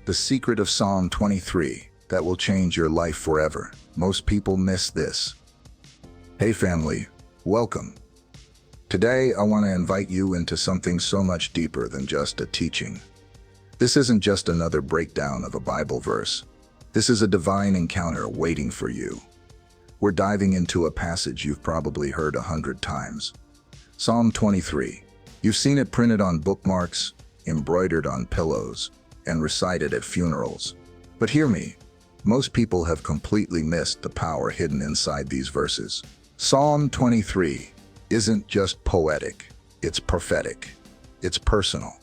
The secret of Psalm 23 that will change your life forever. Most people miss this. Hey family, welcome. Today I want to invite you into something so much deeper than just a teaching. This isn't just another breakdown of a Bible verse. This is a divine encounter waiting for you. We're diving into a passage you've probably heard 100 times. Psalm 23. You've seen it printed on bookmarks, embroidered on pillows, and recited at funerals. But hear me, most people have completely missed the power hidden inside these verses. Psalm 23 isn't just poetic, it's prophetic. It's personal.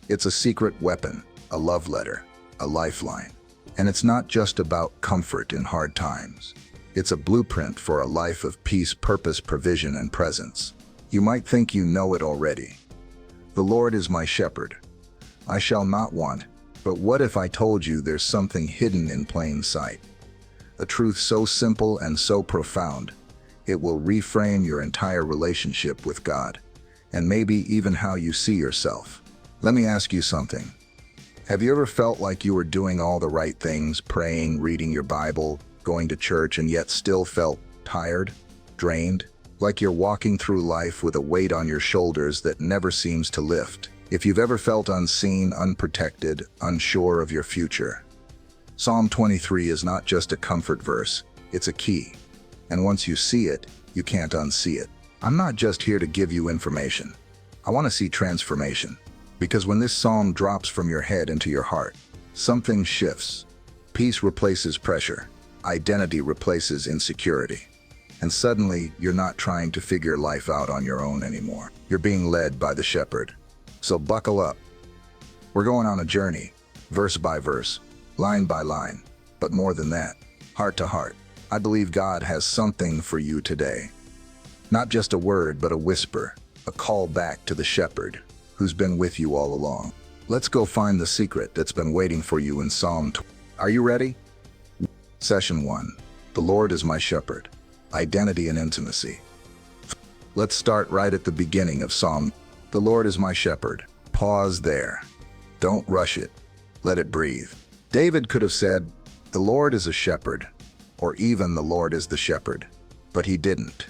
It's a secret weapon, a love letter, a lifeline. And it's not just about comfort in hard times. It's a blueprint for a life of peace, purpose, provision, and presence. You might think you know it already. The Lord is my shepherd. I shall not want. But what if I told you there's something hidden in plain sight? A truth so simple and so profound, it will reframe your entire relationship with God, and maybe even how you see yourself. Let me ask you something. Have you ever felt like you were doing all the right things, praying, reading your Bible, going to church, and yet still felt tired, drained? Like you're walking through life with a weight on your shoulders that never seems to lift? If you've ever felt unseen, unprotected, unsure of your future, Psalm 23 is not just a comfort verse, it's a key. And once you see it, you can't unsee it. I'm not just here to give you information. I want to see transformation. Because when this psalm drops from your head into your heart, something shifts. Peace replaces pressure. Identity replaces insecurity. And suddenly, you're not trying to figure life out on your own anymore. You're being led by the shepherd. So buckle up. We're going on a journey, verse by verse, line by line. But more than that, heart to heart. I believe God has something for you today. Not just a word, but a whisper, a call back to the shepherd who's been with you all along. Let's go find the secret that's been waiting for you in Psalm 23. Are you ready? Session 1. The Lord is my shepherd. Identity and intimacy. Let's start right at the beginning of Psalm. The Lord is my shepherd. Pause there. Don't rush it. Let it breathe. David could have said, the Lord is a shepherd, or even the Lord is the shepherd. But he didn't.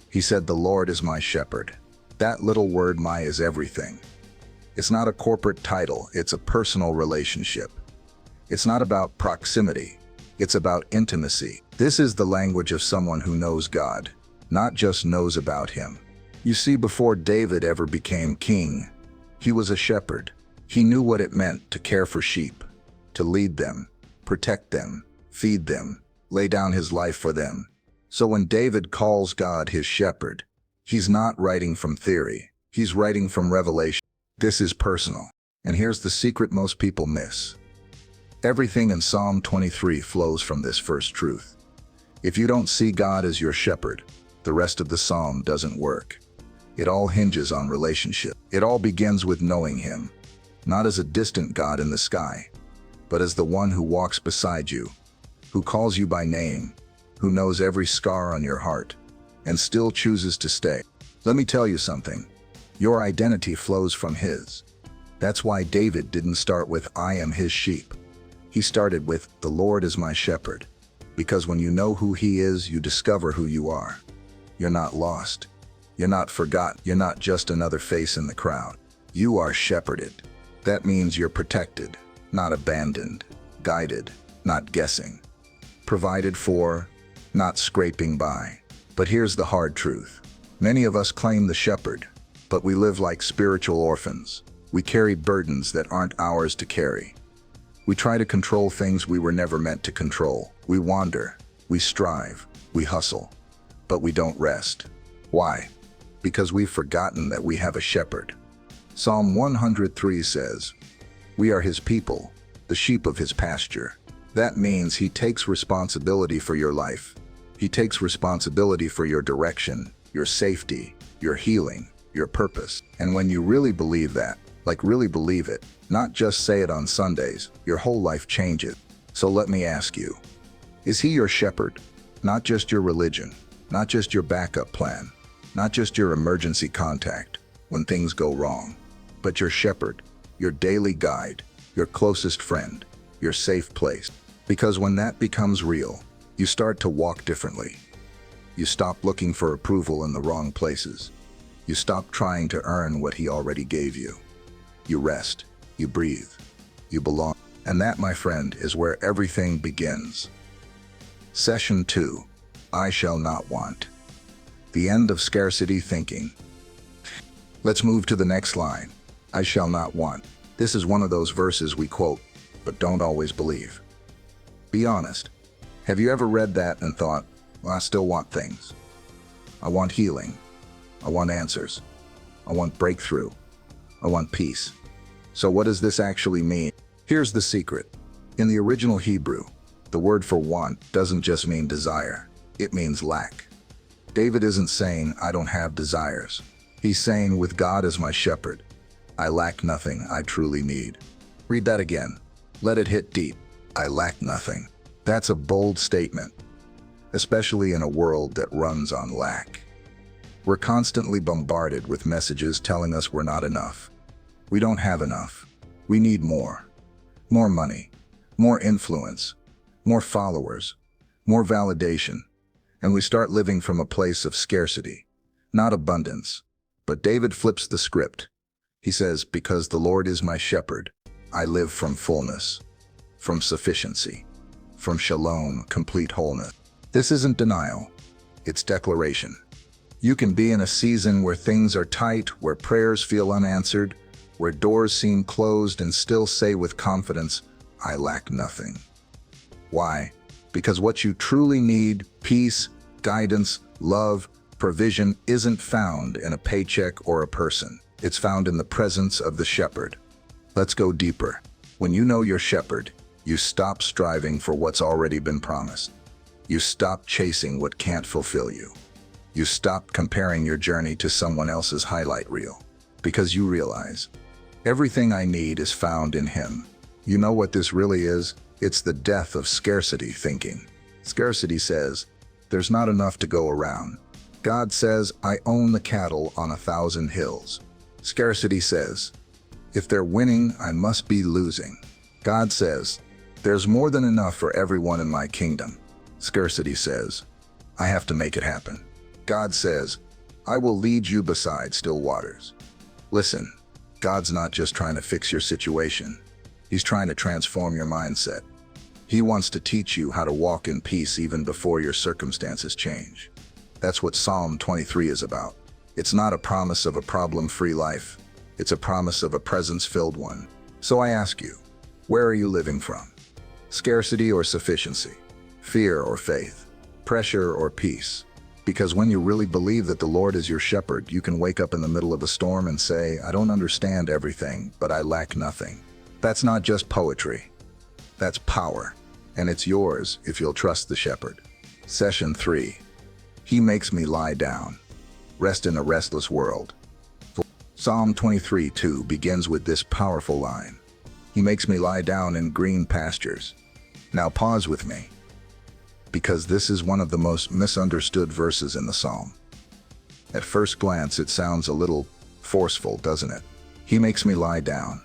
He said, the Lord is my shepherd. That little word, my, is everything. It's not a corporate title, it's a personal relationship. It's not about proximity, it's about intimacy. This is the language of someone who knows God, not just knows about him. You see, before David ever became king, he was a shepherd. He knew what it meant to care for sheep, to lead them, protect them, feed them, lay down his life for them. So when David calls God his shepherd, he's not writing from theory, he's writing from revelation. This is personal. And here's the secret most people miss. Everything in Psalm 23 flows from this first truth. If you don't see God as your shepherd, the rest of the psalm doesn't work. It all hinges on relationship. It all begins with knowing him, not as a distant God in the sky, but as the one who walks beside you, who calls you by name, who knows every scar on your heart, and still chooses to stay. Let me tell you something. Your identity flows from his. That's why David didn't start with, I am his sheep. He started with, the Lord is my shepherd. Because when you know who he is, you discover who you are. You're not lost. You're not forgotten. You're not just another face in the crowd. You are shepherded. That means you're protected, not abandoned, guided, not guessing, provided for, not scraping by. But here's the hard truth. Many of us claim the shepherd, but we live like spiritual orphans. We carry burdens that aren't ours to carry. We try to control things we were never meant to control. We wander, we strive, we hustle, but we don't rest. Why? Because we've forgotten that we have a shepherd. Psalm 103 says, we are his people, the sheep of his pasture. That means he takes responsibility for your life. He takes responsibility for your direction, your safety, your healing, your purpose. And when you really believe that, like really believe it, not just say it on Sundays, your whole life changes. So let me ask you, is he your shepherd? Not just your religion, not just your backup plan, not just your emergency contact when things go wrong, but your shepherd, your daily guide, your closest friend, your safe place. Because when that becomes real, you start to walk differently. You stop looking for approval in the wrong places. You stop trying to earn what he already gave you. You rest, you breathe, you belong. And that, my friend, is where everything begins. Session 2. I shall not want. The end of scarcity thinking. Let's move to the next line. I shall not want. This is one of those verses we quote, but don't always believe. Be honest. Have you ever read that and thought, well, I still want things. I want healing. I want answers. I want breakthrough. I want peace. So what does this actually mean? Here's the secret. In the original Hebrew, the word for want doesn't just mean desire. It means lack. David isn't saying, I don't have desires. He's saying, with God as my shepherd, I lack nothing I truly need. Read that again. Let it hit deep. I lack nothing. That's a bold statement, especially in a world that runs on lack. We're constantly bombarded with messages telling us we're not enough. We don't have enough. We need more. More money, more influence, more followers, more validation. And we start living from a place of scarcity, not abundance. But David flips the script. He says, because the Lord is my shepherd, I live from fullness, from sufficiency, from shalom, complete wholeness. This isn't denial, it's declaration. You can be in a season where things are tight, where prayers feel unanswered, where doors seem closed, and still say with confidence, I lack nothing. Why? Because what you truly need, peace, guidance, love, provision, isn't found in a paycheck or a person. It's found in the presence of the shepherd. Let's go deeper. When you know your shepherd, you stop striving for what's already been promised. You stop chasing what can't fulfill you. You stop comparing your journey to someone else's highlight reel. Because you realize, everything I need is found in him. You know what this really is? It's the death of scarcity thinking. Scarcity says, there's not enough to go around. God says, I own the cattle on 1,000 hills. Scarcity says, if they're winning, I must be losing. God says, there's more than enough for everyone in my kingdom. Scarcity says, I have to make it happen. God says, I will lead you beside still waters. Listen, God's not just trying to fix your situation. He's trying to transform your mindset. He wants to teach you how to walk in peace even before your circumstances change. That's what Psalm 23 is about. It's not a promise of a problem-free life. It's a promise of a presence-filled one. So I ask you, where are you living from? Scarcity or sufficiency? Fear or faith? Pressure or peace? Because when you really believe that the Lord is your shepherd, you can wake up in the middle of a storm and say, I don't understand everything, but I lack nothing. That's not just poetry. That's power. And it's yours if you'll trust the shepherd. Session 3. He makes me lie down. Rest in a restless world. Psalm 23:2 begins with this powerful line. He makes me lie down in green pastures. Now pause with me, because this is one of the most misunderstood verses in the psalm. At first glance, it sounds a little forceful, doesn't it? He makes me lie down.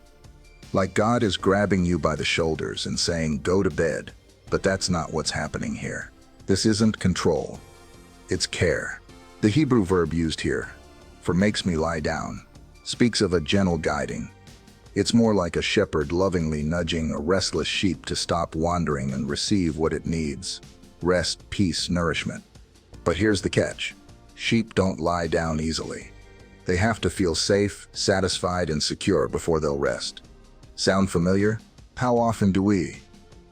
Like God is grabbing you by the shoulders and saying, go to bed. But that's not what's happening here. This isn't control. It's care. The Hebrew verb used here, for makes me lie down, speaks of a gentle guiding. It's more like a shepherd lovingly nudging a restless sheep to stop wandering and receive what it needs: rest, peace, nourishment. But here's the catch. Sheep don't lie down easily. They have to feel safe, satisfied, and secure before they'll rest. Sound familiar? How often do we,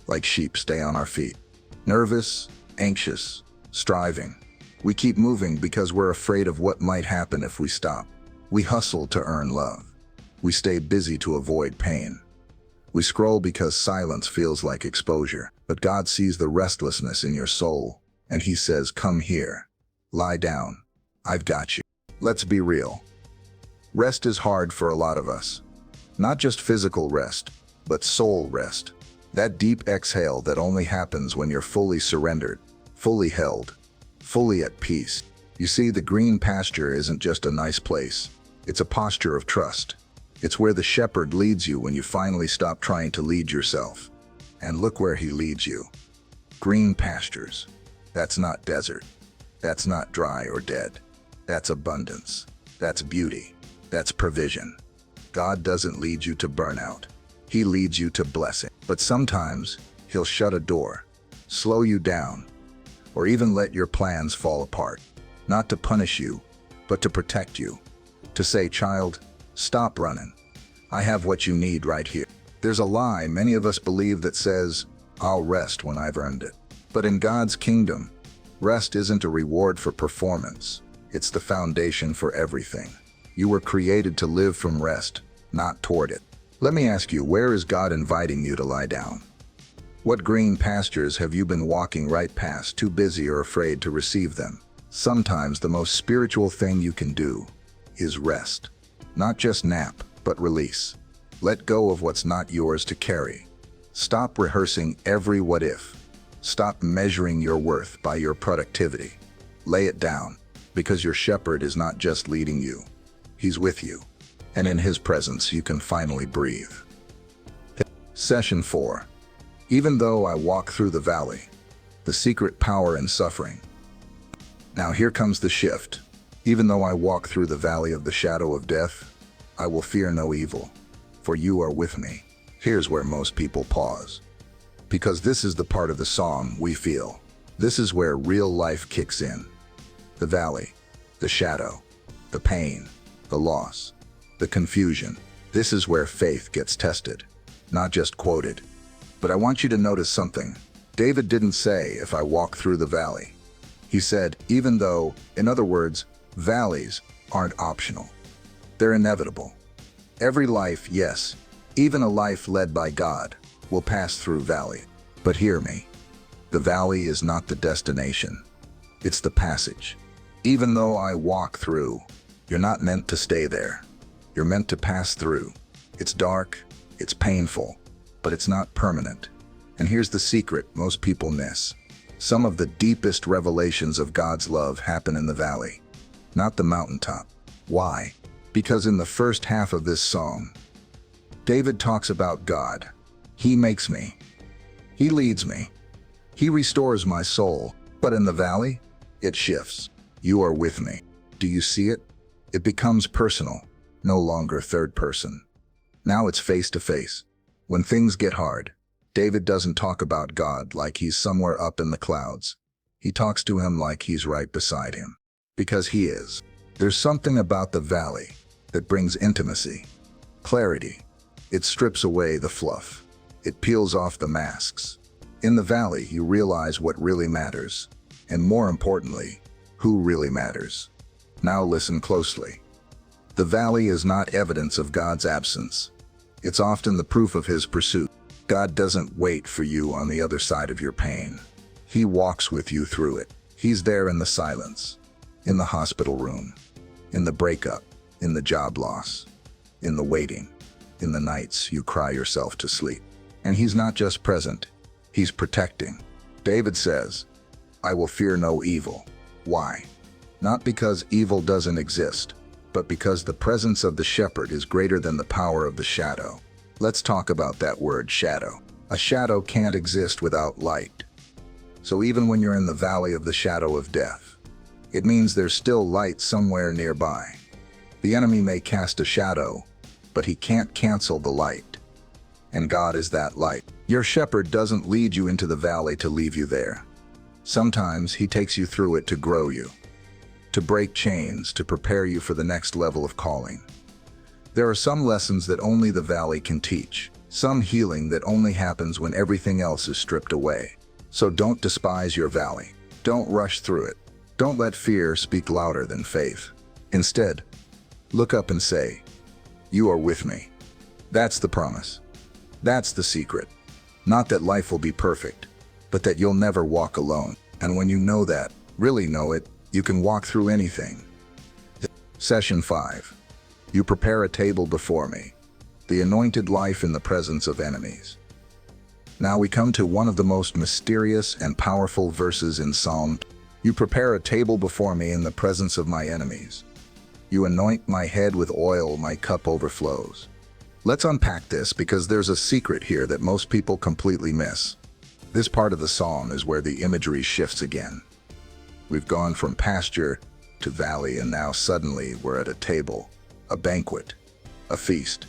like sheep, stay on our feet? Nervous, anxious, striving. We keep moving because we're afraid of what might happen if we stop. We hustle to earn love. We stay busy to avoid pain. We scroll because silence feels like exposure. But God sees the restlessness in your soul, and he says, come here. Lie down. I've got you. Let's be real. Rest is hard for a lot of us. Not just physical rest, but soul rest. That deep exhale that only happens when you're fully surrendered, fully held, fully at peace. You see, the green pasture isn't just a nice place. It's a posture of trust. It's where the shepherd leads you when you finally stop trying to lead yourself. And look where he leads you. Green pastures. That's not desert. That's not dry or dead. That's abundance. That's beauty. That's provision. God doesn't lead you to burnout. He leads you to blessing. But sometimes he'll shut a door, slow you down, or even let your plans fall apart. Not to punish you, but to protect you. To say, child, stop running. I have what you need right here. There's a lie many of us believe that says, I'll rest when I've earned it. But in God's kingdom, rest isn't a reward for performance. It's the foundation for everything. You were created to live from rest, not toward it. Let me ask you, where is God inviting you to lie down? What green pastures have you been walking right past, too busy or afraid to receive them? Sometimes the most spiritual thing you can do is rest. Not just nap, but release. Let go of what's not yours to carry. Stop rehearsing every what if. Stop measuring your worth by your productivity. Lay it down, because your shepherd is not just leading you. He's with you, and in his presence you can finally breathe. Session 4. Even though I walk through the valley, the secret power in suffering. Now here comes the shift. Even though I walk through the valley of the shadow of death, I will fear no evil, for you are with me. Here's where most people pause, because this is the part of the psalm we feel. This is where real life kicks in. The valley, the shadow, the pain, the loss, the confusion. This is where faith gets tested, not just quoted. But I want you to notice something. David didn't say, if I walk through the valley. He said, even though, in other words, valleys aren't optional. They're inevitable. Every life, yes, even a life led by God, will pass through valley. But hear me, the valley is not the destination. It's the passage. Even though I walk through, you're not meant to stay there. You're meant to pass through. It's dark, it's painful, but it's not permanent. And here's the secret most people miss. Some of the deepest revelations of God's love happen in the valley, not the mountaintop. Why? Because in the first half of this psalm, David talks about God. He makes me. He leads me. He restores my soul. But in the valley, it shifts. You are with me. Do you see it? It becomes personal, no longer third person. Now it's face to face. When things get hard, David doesn't talk about God like he's somewhere up in the clouds. He talks to him like he's right beside him. Because he is. There's something about the valley that brings intimacy, clarity. It strips away the fluff. It peels off the masks. In the valley, you realize what really matters. And more importantly, who really matters. Now listen closely. The valley is not evidence of God's absence. It's often the proof of his pursuit. God doesn't wait for you on the other side of your pain. He walks with you through it. He's there in the silence, in the hospital room, in the breakup, in the job loss, in the waiting, in the nights you cry yourself to sleep. And he's not just present, he's protecting. David says, I will fear no evil. Why? Not because evil doesn't exist, but because the presence of the shepherd is greater than the power of the shadow. Let's talk about that word, shadow. A shadow can't exist without light. So even when you're in the valley of the shadow of death, it means there's still light somewhere nearby. The enemy may cast a shadow, but he can't cancel the light. And God is that light. Your shepherd doesn't lead you into the valley to leave you there. Sometimes he takes you through it to grow you, to break chains, to prepare you for the next level of calling. There are some lessons that only the valley can teach, some healing that only happens when everything else is stripped away. So don't despise your valley. Don't rush through it. Don't let fear speak louder than faith. Instead, look up and say, you are with me. That's the promise. That's the secret. Not that life will be perfect, but that you'll never walk alone. And when you know that, really know it, you can walk through anything. Session 5. You prepare a table before me. The anointed life in the presence of enemies. Now we come to one of the most mysterious and powerful verses in Psalm. You prepare a table before me in the presence of my enemies. You anoint my head with oil, my cup overflows. Let's unpack this because there's a secret here that most people completely miss. This part of the psalm is where the imagery shifts again. We've gone from pasture to valley, and now suddenly we're at a table, a banquet, a feast.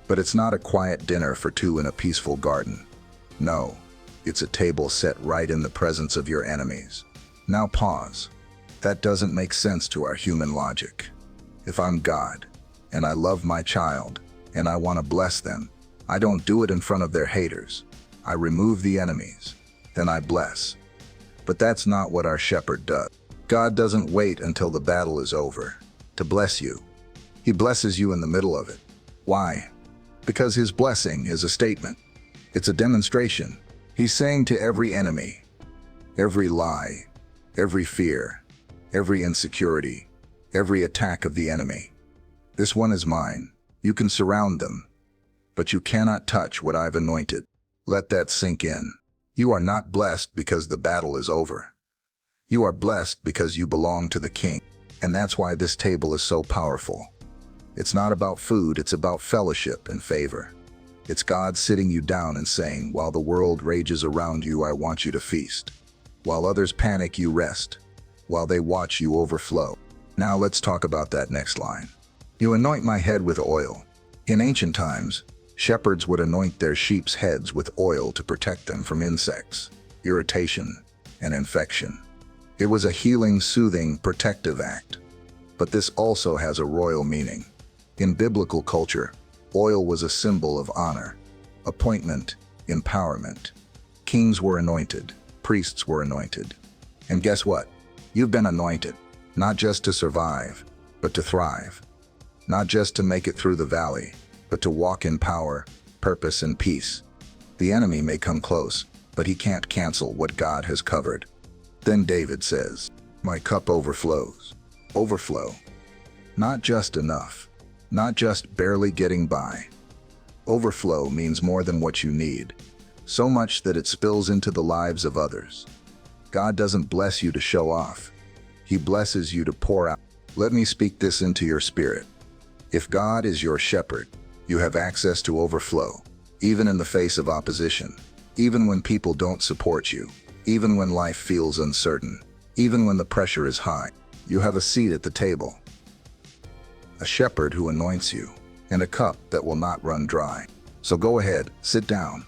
But it's not a quiet dinner for two in a peaceful garden. No, it's a table set right in the presence of your enemies. Now pause. That doesn't make sense to our human logic. If I'm God, and I love my child, and I want to bless them, I don't do it in front of their haters. I remove the enemies, then I bless. But that's not what our shepherd does. God doesn't wait until the battle is over to bless you. He blesses you in the middle of it. Why? Because his blessing is a statement. It's a demonstration. He's saying to every enemy, every lie, every fear, every insecurity, every attack of the enemy, this one is mine. You can surround them, but you cannot touch what I've anointed. Let that sink in. You are not blessed because the battle is over. You are blessed because you belong to the King. And that's why this table is so powerful. It's not about food, it's about fellowship and favor. It's God sitting you down and saying, while the world rages around you, I want you to feast. While others panic, you rest. While they watch, you overflow. Now let's talk about that next line. You anoint my head with oil. In ancient times, shepherds would anoint their sheep's heads with oil to protect them from insects, irritation, and infection. It was a healing, soothing, protective act. But this also has a royal meaning. In biblical culture, oil was a symbol of honor, appointment, empowerment. Kings were anointed, priests were anointed. And guess what? You've been anointed, not just to survive, but to thrive. Not just to make it through the valley, but to walk in power, purpose, and peace. The enemy may come close, but he can't cancel what God has covered. Then David says, my cup overflows. Overflow. Not just enough. Not just barely getting by. Overflow means more than what you need. So much that it spills into the lives of others. God doesn't bless you to show off. He blesses you to pour out. Let me speak this into your spirit. If God is your shepherd, you have access to overflow, even in the face of opposition, even when people don't support you, even when life feels uncertain, even when the pressure is high. You have a seat at the table, a shepherd who anoints you, and a cup that will not run dry. So go ahead, sit down.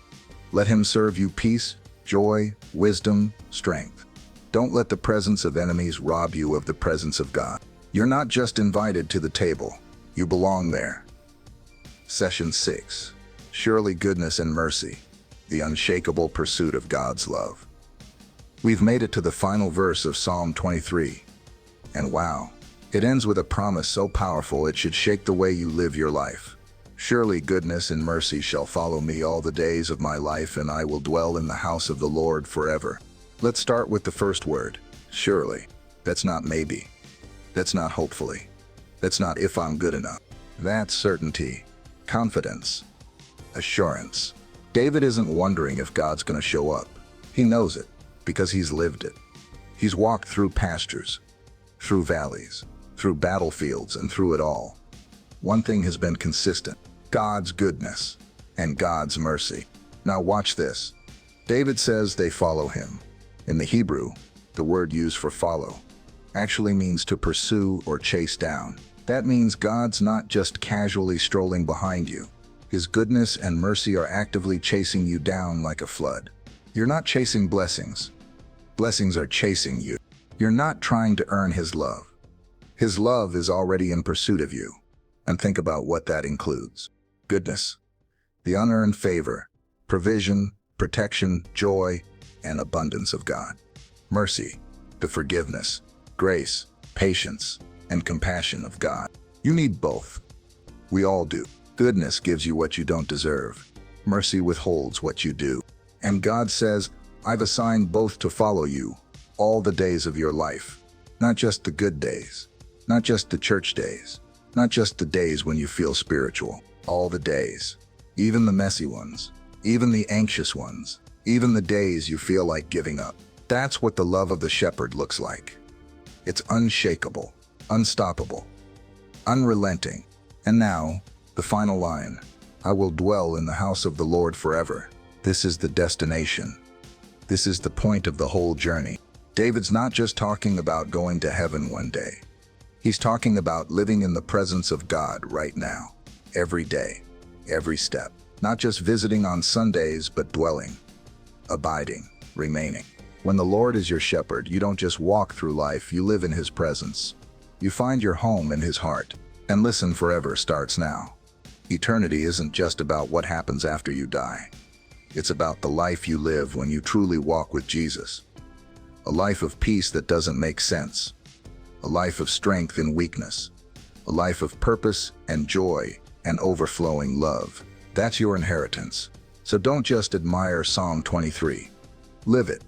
Let him serve you peace, joy, wisdom, strength. Don't let the presence of enemies rob you of the presence of God. You're not just invited to the table. You belong there. Session 6. Surely goodness and mercy, the unshakable pursuit of God's love. We've made it to the final verse of Psalm 23. And wow, it ends with a promise so powerful it should shake the way you live your life. Surely goodness and mercy shall follow me all the days of my life, and I will dwell in the house of the Lord forever. Let's start with the first word, surely. That's not maybe. That's not hopefully. That's not if I'm good enough. That's certainty, confidence, assurance. David isn't wondering if God's going to show up. He knows it because he's lived it. He's walked through pastures, through valleys, through battlefields, and through it all. One thing has been consistent: God's goodness and God's mercy. Now watch this. David says they follow him. In the Hebrew, the word used for follow actually means to pursue or chase down. That means God's not just casually strolling behind you. His goodness and mercy are actively chasing you down like a flood. You're not chasing blessings. Blessings are chasing you. You're not trying to earn his love. His love is already in pursuit of you. And think about what that includes. Goodness, the unearned favor, provision, protection, joy, and abundance of God. Mercy, the forgiveness, grace, patience, and compassion of God. You need both. We all do. Goodness gives you what you don't deserve. Mercy withholds what you do. And God says, I've assigned both to follow you all the days of your life. Not just the good days, not just the church days, not just the days when you feel spiritual. All the days, even the messy ones, even the anxious ones, even the days you feel like giving up. That's what the love of the shepherd looks like. It's unshakable, unstoppable, unrelenting. And now, the final line. I will dwell in the house of the Lord forever. This is the destination. This is the point of the whole journey. David's not just talking about going to heaven one day. He's talking about living in the presence of God right now, every day, every step. Not just visiting on Sundays, but dwelling, abiding, remaining. When the Lord is your shepherd, you don't just walk through life, you live in His presence. You find your home in His heart. And listen, forever starts now. Eternity isn't just about what happens after you die. It's about the life you live when you truly walk with Jesus. A life of peace that doesn't make sense. A life of strength in weakness. A life of purpose and joy and overflowing love. That's your inheritance. So don't just admire Psalm 23. Live it.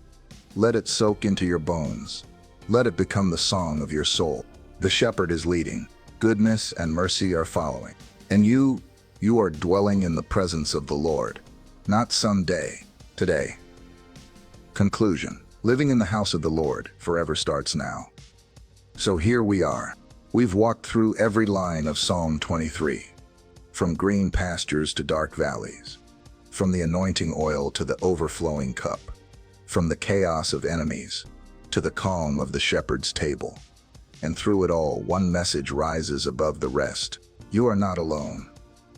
Let it soak into your bones. Let it become the song of your soul. The shepherd is leading. Goodness and mercy are following. And you are dwelling in the presence of the Lord. Not someday, today. Conclusion. Living in the house of the Lord forever starts now. So here we are. We've walked through every line of Psalm 23. From green pastures to dark valleys. From the anointing oil to the overflowing cup. From the chaos of enemies to the calm of the shepherd's table. And through it all, one message rises above the rest. You are not alone.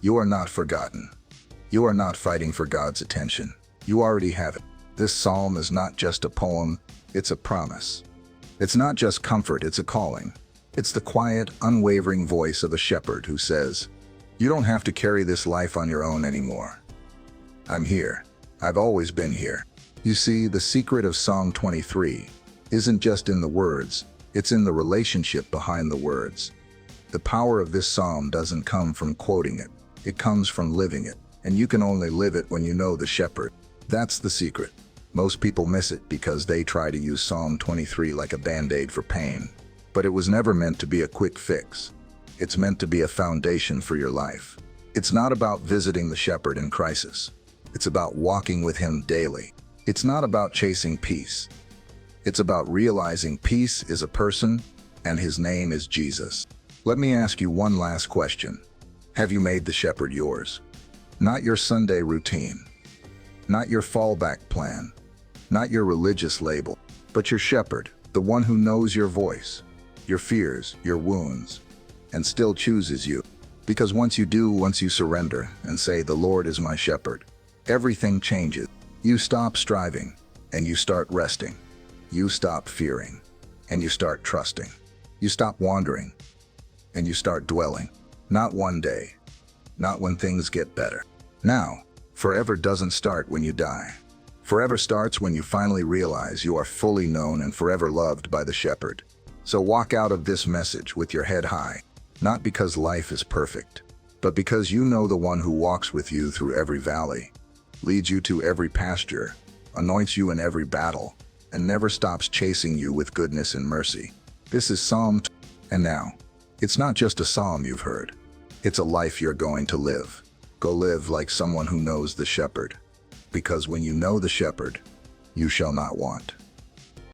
You are not forgotten. You are not fighting for God's attention. You already have it. This psalm is not just a poem, it's a promise. It's not just comfort, it's a calling. It's the quiet, unwavering voice of a shepherd who says, "You don't have to carry this life on your own anymore. I'm here. I've always been here." You see, the secret of Psalm 23 isn't just in the words, it's in the relationship behind the words. The power of this psalm doesn't come from quoting it, it comes from living it. And you can only live it when you know the shepherd. That's the secret. Most people miss it because they try to use Psalm 23 like a band-aid for pain. But it was never meant to be a quick fix. It's meant to be a foundation for your life. It's not about visiting the shepherd in crisis. It's about walking with him daily. It's not about chasing peace. It's about realizing peace is a person, and his name is Jesus. Let me ask you one last question. Have you made the shepherd yours? Not your Sunday routine. Not your fallback plan. Not your religious label. But your shepherd, the one who knows your voice, your fears, your wounds, and still chooses you. Because once you surrender and say, "The Lord is my shepherd," everything changes. You stop striving, and you start resting. You stop fearing, and you start trusting. You stop wandering, and you start dwelling. Not one day, not when things get better. Now, forever doesn't start when you die. Forever starts when you finally realize you are fully known and forever loved by the shepherd. So walk out of this message with your head high, not because life is perfect, but because you know the one who walks with you through every valley, leads you to every pasture, anoints you in every battle, and never stops chasing you with goodness and mercy. This is Psalm 2. And now, it's not just a psalm you've heard. It's a life you're going to live. Go live like someone who knows the shepherd. Because when you know the shepherd, you shall not want.